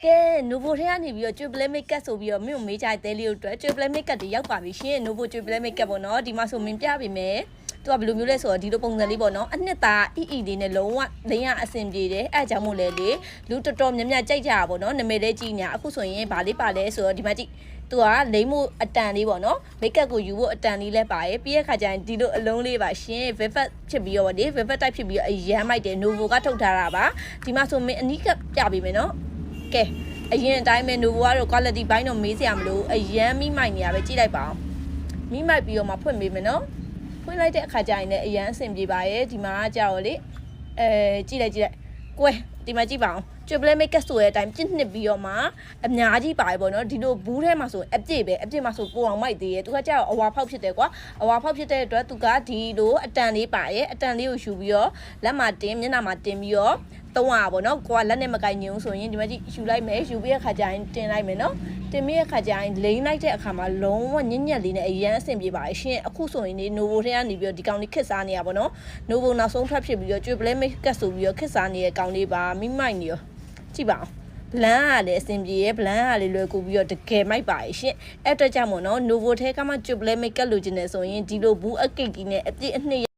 ကဲ Novo ထဲကနေပြီးတော့ triple makeup ဆိုပြီးတော့မြို့မေးကြတဲ့လေးတို့အတွက် triple makeup တွေရောက်ပါပြီရှင် Novo triple makeup ပေါ့နော်ဒီမှာဆိုမင်းပြပေးမယ်သူကဘယ်လိုမျိုးလဲဆိုတော့ဒီလိုပုံစံလေးပေါ့နော်အနှစ်သာအီအီလေးနဲ့လုံးဝလင်းရအဆင်ပြေတယ်အဲအကြောင်းမို့လဲလေလူတော်တော်များများကြိုက်ကြတာပေါ့နော်နာမည်လေးကြည့်ညာအခုဆိုရင်ဗာလေးပါလဲဆိုတော့ဒီမှာကြည့်သူကလိမ့်မှုအတန်လေးပေါ့နော်မိတ်ကပ်ကိုယူဖို့အတန်လေးလဲပါရယ်ပြီးရခါကျရင်ဒီလိုအလုံးလေးပါရှင် velvet ဖြစ်ပြီးတော့ဗေ velvet type ဖြစ်ပြီးတော့အရမ်းမိုက်တယ် Novo ကထုတ်ထားတာပါဒီမှာဆိုမင်းအနီးကပ်ပြပေးမယ်နော်ကဲအရင်အတိုင်းပဲ Novo ကတော့ quality ဘိုင်းတော့မေးစရာမလိုအရန်မိမိုက်နေရပဲကြည့်လိုက်ပါအောင်မိမိုက်ပြီးတော့မှဖွင့်ပေးမယ်နော်ဖွင့်လိုက်တဲ့အခါကျရင်လည်းအရန်အဆင်ပြေပါရဲ့ဒီမှာကြောက်လေကြည့်လိုက်ကွယ်ဒီမှာကြည့်ပါအောင်triple makeup ဆိုတဲ့အတိုင်းပြစ်နှစ်ပြီးတော့မှအများကြီးပါပဲပေါ့နော်ဒီလိုဘူးထဲမှာဆိုအပြည့်မှာဆိုပိုအောင်မိုက်သေးရဲ့သူကကြောက်အဝါဖောက်ဖြစ်တယ်ကွာအဝါဖောက်ဖြစ်တဲ့အတွက်သူကဒီလိုအတန်လေးပါရဲ့အတန်လေးကိုယူပြီးတော့လက်မှာတင်မျက်နှာမှာတင်ပြီးတော့သုံးရပါပေါ့နော်ကိုကလက်နဲ့မကင်ညုံဆိုရင်ဒီမှာကြည့်ယူလိုက်မယ်ယူပြီးတဲ့ခါကျရင်တင်လိုက်မယ်နော်တင်ပြီးတဲ့ခါကျရင်လိမ့်လိုက်တဲ့အခါမှာလုံးဝညံ့ညက်လေးနဲ့အရန်အဆင်ပြေပါရှင်အခုဆိုရင်ဒီ Novo ထဲကနေပြီးတော့ဒီကောင်လေးခစ်စားနေရပါတော့ Novo နောက်ဆုံးထွက်ဖြစ်ပြီးတော့ triple makeup ဆိုပြီးတော့ခစ်စားနေတဲ့ကောင်လေးပါမိမိုက်နေရောကြည့်ပါအောင်ဘလန်းကလည်းအဆင်ပြေရဲ့ဘလန်းကလည်းလွယ်ကူပြီးတော့တကယ်မိုက်ပါရဲ့ရှင်အဲ့အတွက်ကြောင့်မို့နော် Novo ထဲကမှ triple makeup လိုချင်တယ်ဆိုရင်ဒီလိုဘူးအကိတ်ကြီးနဲ့အပြည့်အနှစ်